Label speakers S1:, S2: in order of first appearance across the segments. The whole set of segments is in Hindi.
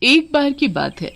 S1: एक बार की बात है,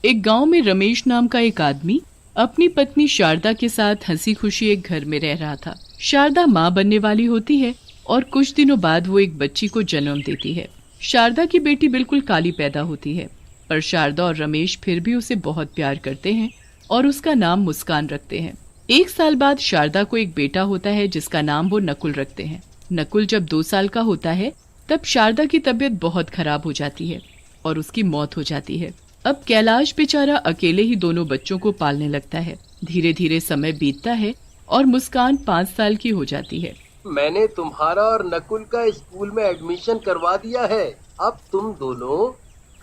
S1: एक गांव में रमेश नाम का एक आदमी अपनी पत्नी शारदा के साथ हंसी खुशी एक घर में रह रहा था। शारदा माँ बनने वाली होती है और कुछ दिनों बाद वो एक बच्ची को जन्म देती है। शारदा की बेटी बिल्कुल काली पैदा होती है, पर शारदा और रमेश फिर भी उसे बहुत प्यार करते हैं और उसका नाम मुस्कान रखते हैं। एक साल बाद शारदा को एक बेटा होता है जिसका नाम वो नकुल रखते हैं। नकुल जब 2 साल का होता है तब शारदा की तबीयत बहुत खराब हो जाती है और उसकी मौत हो जाती है। अब कैलाश बेचारा अकेले ही दोनों बच्चों को पालने लगता है। धीरे धीरे समय बीतता है और मुस्कान 5 साल की हो जाती है।
S2: मैंने तुम्हारा और नकुल का स्कूल में एडमिशन करवा दिया है। अब तुम दोनों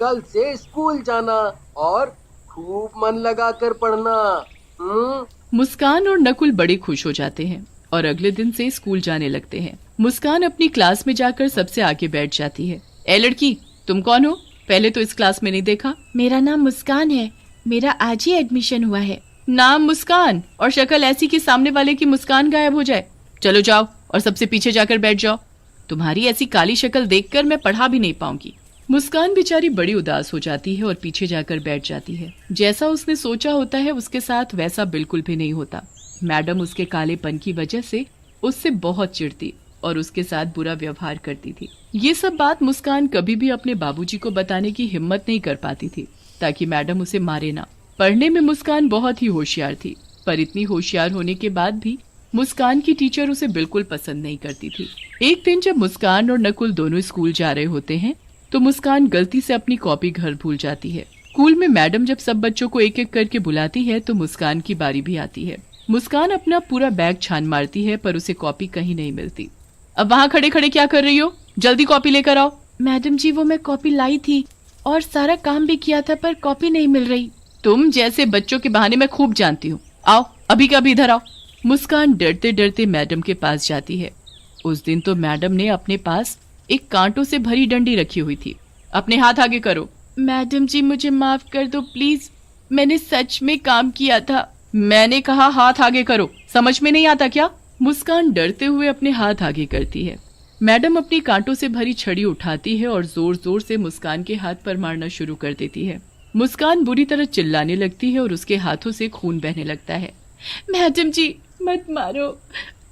S2: कल से स्कूल जाना और खूब मन लगाकर पढ़ना।
S1: मुस्कान और नकुल बड़े खुश हो जाते हैं और अगले दिन से स्कूल जाने लगते हैं। मुस्कान अपनी क्लास में जाकर सबसे आगे बैठ जाती है। ए लड़की, तुम कौन हो? पहले तो इस क्लास में नहीं देखा।
S3: मेरा नाम मुस्कान है, मेरा आज ही एडमिशन हुआ है।
S1: नाम मुस्कान और शक्ल ऐसी कि सामने वाले की मुस्कान गायब हो जाए। चलो जाओ और सबसे पीछे जाकर बैठ जाओ। तुम्हारी ऐसी काली शक्ल देखकर मैं पढ़ा भी नहीं पाऊंगी। मुस्कान बेचारी बड़ी उदास हो जाती है और पीछे जाकर बैठ जाती है। जैसा उसने सोचा होता है उसके साथ वैसा बिल्कुल भी नहीं होता। मैडम उसके कालेपन की वजह से उससे बहुत चिढ़ती और उसके साथ बुरा व्यवहार करती थी। ये सब बात मुस्कान कभी भी अपने बाबूजी को बताने की हिम्मत नहीं कर पाती थी ताकि मैडम उसे मारे ना। पढ़ने में मुस्कान बहुत ही होशियार थी, पर इतनी होशियार होने के बाद भी मुस्कान की टीचर उसे बिल्कुल पसंद नहीं करती थी। एक दिन जब मुस्कान और नकुल दोनों स्कूल जा रहे होते हैं तो मुस्कान गलती से अपनी कॉपी घर भूल जाती है। स्कूल में मैडम जब सब बच्चों को एक एक करके बुलाती है तो मुस्कान की बारी भी आती है। मुस्कान अपना पूरा बैग छान मारती है पर उसे कॉपी कहीं नहीं मिलती। अब वहाँ खड़े खड़े क्या कर रही हो? जल्दी कॉपी लेकर आओ।
S3: मैडम जी, वो मैं कॉपी लाई थी और सारा काम भी किया था, पर कॉपी नहीं मिल रही।
S1: तुम जैसे बच्चों के बहाने मैं खूब जानती हूँ। आओ अभी का अभी इधर आओ। मुस्कान डरते डरते मैडम के पास जाती है। उस दिन तो मैडम ने अपने पास एक कांटों से भरी डंडी रखी हुई थी। अपने हाथ आगे करो।
S3: मैडम जी, मुझे माफ कर दो प्लीज, मैंने सच में काम किया था।
S1: मैंने कहा हाथ आगे करो, समझ में नहीं आता क्या? मुस्कान डरते हुए अपने हाथ आगे करती है। मैडम अपनी कांटों से भरी छड़ी उठाती है और जोर जोर से मुस्कान के हाथ पर मारना शुरू कर देती है। मुस्कान बुरी तरह चिल्लाने लगती है और उसके हाथों से खून बहने लगता है।
S3: मैडम जी, मत मारो,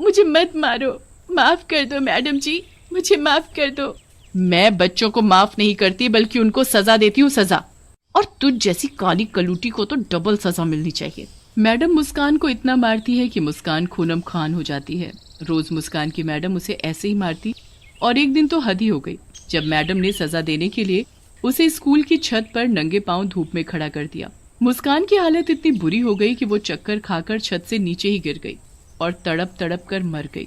S3: मुझे मत मारो, माफ कर दो मैडम जी, मुझे माफ कर दो।
S1: मैं बच्चों को माफ नहीं करती बल्कि उनको सजा देती हूँ, सजा। और तुझ जैसी काली कलूटी को तो डबल सजा मिलनी चाहिए। मैडम मुस्कान को इतना मारती है कि मुस्कान खूनम खान हो जाती है। रोज मुस्कान की मैडम उसे ऐसे ही मारती और एक दिन तो हद ही हो गई जब मैडम ने सजा देने के लिए उसे स्कूल की छत पर नंगे पांव धूप में खड़ा कर दिया। मुस्कान की हालत इतनी बुरी हो गई कि वो चक्कर खाकर छत से नीचे ही गिर गई और तड़प तड़प कर मर गई।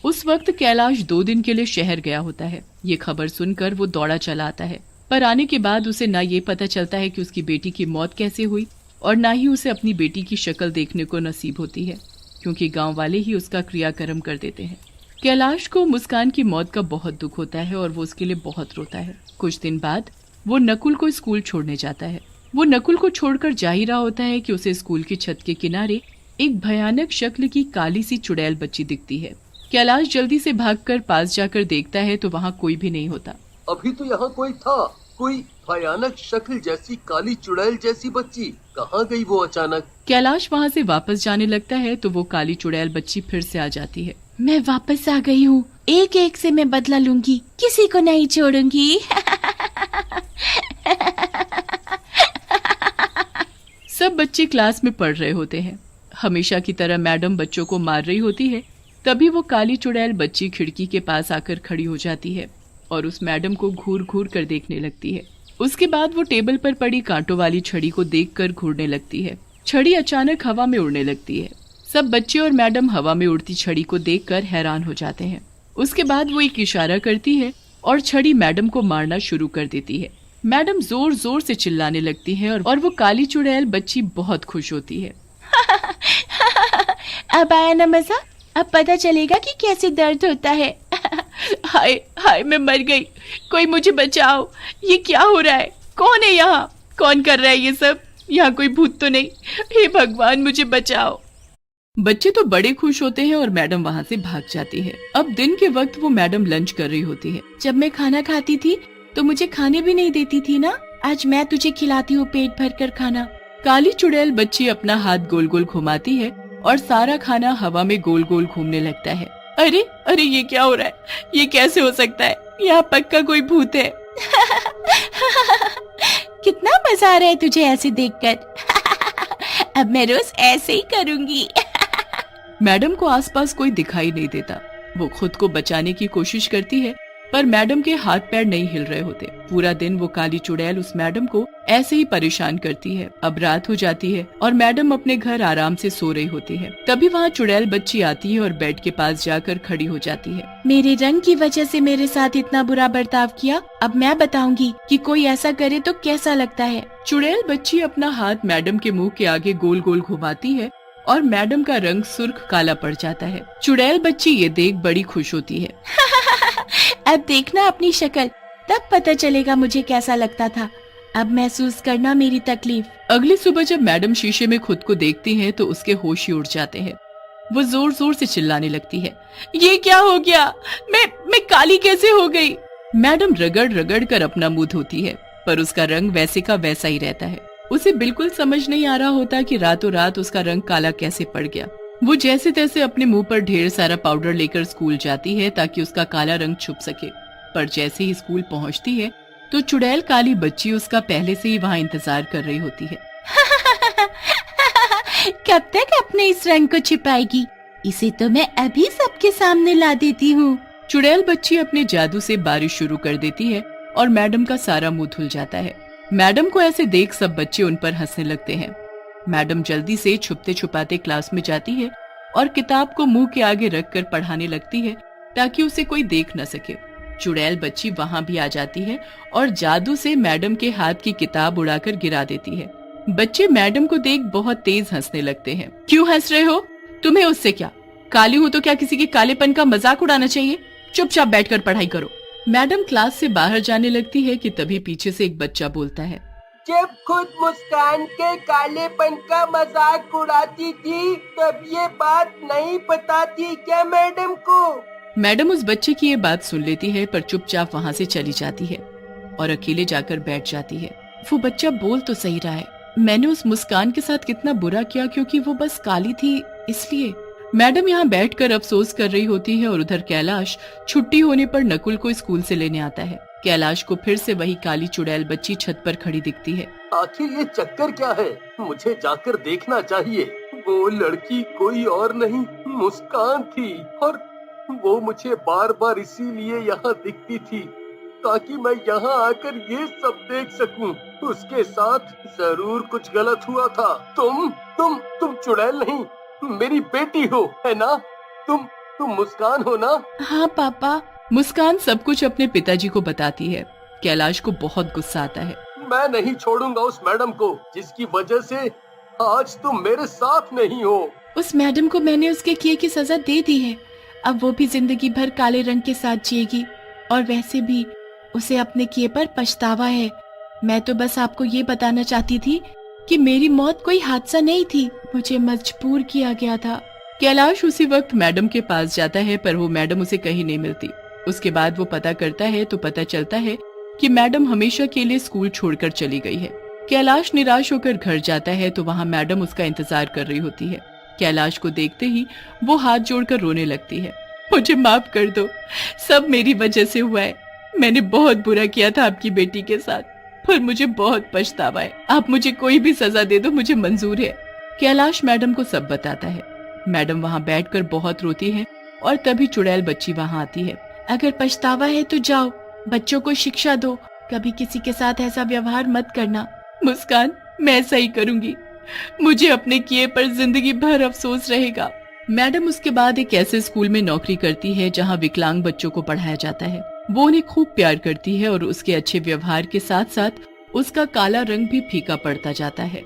S1: उस वक्त कैलाश 2 दिन के लिए शहर गया होता है। ये खबर सुनकर वो दौड़ा चला आता है, पर आने के बाद उसे ना ये पता चलता है कि उसकी बेटी की मौत कैसे हुई और ना ही उसे अपनी बेटी की शक्ल देखने को नसीब होती है, क्योंकि गांव वाले ही उसका क्रियाकर्म कर देते हैं। कैलाश को मुस्कान की मौत का बहुत दुख होता है और वो उसके लिए बहुत रोता है। कुछ दिन बाद वो नकुल को स्कूल छोड़ने जाता है। वो नकुल को छोड़कर जा ही रहा होता है कि उसे स्कूल की छत के किनारे एक भयानक शक्ल की काली सी चुड़ैल बच्ची दिखती है। कैलाश जल्दी से भागकर पास जाकर देखता है तो वहाँ कोई भी नहीं होता।
S2: अभी तो यहाँ कोई था, कोई भयानक शक्ल जैसी काली चुड़ैल जैसी बच्ची कहाँ गई वो अचानक?
S1: कैलाश वहाँ से वापस जाने लगता है तो वो काली चुड़ैल बच्ची फिर से आ जाती है।
S3: मैं वापस आ गई हूँ, एक एक से मैं बदला लूंगी, किसी को नहीं छोड़ूंगी।
S1: सब बच्चे क्लास में पढ़ रहे होते हैं। हमेशा की तरह मैडम बच्चों को मार रही होती है। तभी वो काली चुड़ैल बच्ची खिड़की के पास आकर खड़ी हो जाती है और उस मैडम को घूर घूर कर देखने लगती है। उसके बाद वो टेबल पर पड़ी कांटों वाली छड़ी को देखकर घूरने लगती है। छड़ी अचानक हवा में उड़ने लगती है। सब बच्चे और मैडम हवा में उड़ती छड़ी को देखकर हैरान हो जाते हैं। उसके बाद वो एक इशारा करती है और छड़ी मैडम को मारना शुरू कर देती है। मैडम जोर जोर से चिल्लाने लगती है और वो काली चुड़ैल बच्ची बहुत खुश होती है।
S3: अब आया ना मजा, अब पता चलेगा कि कैसे दर्द होता है।
S1: हाय हाय, मैं मर गई, कोई मुझे बचाओ। ये क्या हो रहा है? कौन है यहाँ? कौन कर रहा है ये सब? यहाँ कोई भूत तो नहीं? हे भगवान, मुझे बचाओ। बच्चे तो बड़े खुश होते हैं और मैडम वहाँ से भाग जाती है। अब दिन के वक्त वो मैडम लंच कर रही होती है।
S3: जब मैं खाना खाती थी तो मुझे खाने भी नहीं देती थी ना, आज मैं तुझे खिलाती हूँ पेट भर कर खाना।
S1: काली चुड़ैल बच्ची अपना हाथ गोल गोल घुमाती है और सारा खाना हवा में गोल गोल घूमने लगता है।
S3: अरे अरे ये क्या हो रहा है? ये कैसे हो सकता है? यहाँ पक्का कोई भूत है। कितना मजा आ रहा है तुझे ऐसे देखकर। अब मैं रोज ऐसे ही करूंगी।
S1: मैडम को आसपास कोई दिखाई नहीं देता। वो खुद को बचाने की कोशिश करती है पर मैडम के हाथ पैर नहीं हिल रहे होते। पूरा दिन वो काली चुड़ैल उस मैडम को ऐसे ही परेशान करती है। अब रात हो जाती है और मैडम अपने घर आराम से सो रही होती है। तभी वहाँ चुड़ैल बच्ची आती है और बेड के पास जाकर खड़ी हो जाती है।
S3: मेरे रंग की वजह से मेरे साथ इतना बुरा बर्ताव किया, अब मैं बताऊंगी कि कोई ऐसा करे तो कैसा लगता है।
S1: चुड़ैल बच्ची अपना हाथ मैडम के मुंह के आगे गोल गोल घुमाती है और मैडम का रंग सुर्ख काला पड़ जाता है। चुड़ैल बच्ची ये देख बड़ी खुश होती है।
S3: अब देखना अपनी शक्ल, तब पता चलेगा मुझे कैसा लगता था। अब महसूस करना मेरी तकलीफ।
S1: अगली सुबह जब मैडम शीशे में खुद को देखती हैं तो उसके होश ही उड़ जाते हैं। वो जोर जोर से चिल्लाने लगती है,
S3: ये क्या हो गया? मैं काली कैसे हो गई?
S1: मैडम रगड़ रगड़ कर अपना मुंह धोती है पर उसका रंग वैसे का वैसा ही रहता है। उसे बिल्कुल समझ नहीं आ रहा होता कि रातों रात उसका रंग काला कैसे पड़ गया। वो जैसे तैसे अपने मुंह पर ढेर सारा पाउडर लेकर स्कूल जाती है ताकि उसका काला रंग छुप सके। पर जैसे ही स्कूल पहुंचती है तो चुड़ैल काली बच्ची उसका पहले से ही वहाँ इंतजार कर रही होती है।
S3: कब तक अपने इस रंग को छिपाएगी? इसे तो मैं अभी सबके सामने ला देती हूँ।
S1: चुड़ैल बच्ची अपने जादू से बारिश शुरू कर देती है और मैडम का सारा मुंह धुल जाता है। मैडम को ऐसे देख सब बच्चे उन पर हंसने लगते हैं। मैडम जल्दी से छुपते छुपाते क्लास में जाती है और किताब को मुंह के आगे रखकर पढ़ाने लगती है ताकि उसे कोई देख न सके। चुड़ैल बच्ची वहाँ भी आ जाती है और जादू से मैडम के हाथ की किताब उड़ाकर गिरा देती है। बच्चे मैडम को देख बहुत तेज हंसने लगते हैं।
S3: क्यों हंस रहे हो? तुम्हें उससे क्या? काली हूँ तो क्या किसी के कालेपन का मजाक उड़ाना चाहिए? चुपचाप बैठकर पढ़ाई करो।
S1: मैडम क्लास से बाहर जाने लगती है कि तभी पीछे से एक बच्चा बोलता है,
S2: जब खुद मुस्कान के कालेपन का मजाक उड़ाती थी तब ये बात नहीं पता थी क्या मैडम को?
S1: मैडम उस बच्चे की ये बात सुन लेती है पर चुपचाप वहाँ से चली जाती है और अकेले जाकर बैठ जाती है। वो बच्चा बोल तो सही रहा है, मैंने उस मुस्कान के साथ कितना बुरा किया क्योंकि वो बस काली थी इसलिए। मैडम यहाँ बैठकर अफसोस कर रही होती है और उधर कैलाश छुट्टी होने पर नकुल को स्कूल से लेने आता है। कैलाश को फिर से वही काली चुड़ैल बच्ची छत पर खड़ी दिखती है।
S2: आखिर ये चक्कर क्या है? मुझे जाकर देखना चाहिए। वो लड़की कोई और नहीं मुस्कान थी और वो मुझे बार बार इसीलिए यहाँ दिखती थी ताकि मैं यहाँ आकर ये सब देख सकूं। उसके साथ जरूर कुछ गलत हुआ था। तुम चुड़ैल नहीं, मेरी बेटी हो, है ना? तुम मुस्कान हो ना?
S3: हाँ पापा।
S1: मुस्कान सब कुछ अपने पिताजी को बताती है। कैलाश को बहुत गुस्सा आता है।
S2: मैं नहीं छोड़ूंगा उस मैडम को जिसकी वजह से आज तुम मेरे साथ नहीं हो।
S3: उस मैडम को मैंने उसके किए की सजा दे दी है। अब वो भी जिंदगी भर काले रंग के साथ जिएगी और वैसे भी उसे अपने किए पर पछतावा है। मैं तो बस आपको ये बताना चाहती थी कि मेरी मौत कोई हादसा नहीं थी, मुझे मजबूर किया गया था।
S1: कैलाश उसी वक्त मैडम के पास जाता है पर वो मैडम उसे कहीं नहीं मिलती। उसके बाद वो पता करता है तो पता चलता है कि मैडम हमेशा के लिए स्कूल छोड़कर चली गई है। कैलाश निराश होकर घर जाता है तो वहाँ मैडम उसका इंतजार कर रही होती है। कैलाश को देखते ही वो हाथ जोड़कर रोने लगती है।
S3: मुझे माफ कर दो, सब मेरी वजह से हुआ है। मैंने बहुत बुरा किया था आपकी बेटी के साथ, पर मुझे बहुत पछतावा है। आप मुझे कोई भी सजा दे दो, मुझे मंजूर है।
S1: कैलाश मैडम को सब बताता है। मैडम वहाँ बैठकर बहुत रोती है और तभी चुड़ैल बच्ची वहाँ आती है।
S3: अगर पछतावा है तो जाओ, बच्चों को शिक्षा दो, कभी किसी के साथ ऐसा व्यवहार मत करना।
S1: मुस्कान, मैं ऐसा ही करूंगी। मुझे अपने किए पर जिंदगी भर अफसोस रहेगा। मैडम उसके बाद एक ऐसे स्कूल में नौकरी करती है जहाँ विकलांग बच्चों को पढ़ाया जाता है। वो उन्हें खूब प्यार करती है और उसके अच्छे व्यवहार के साथ साथ उसका काला रंग भी फीका पड़ता जाता है।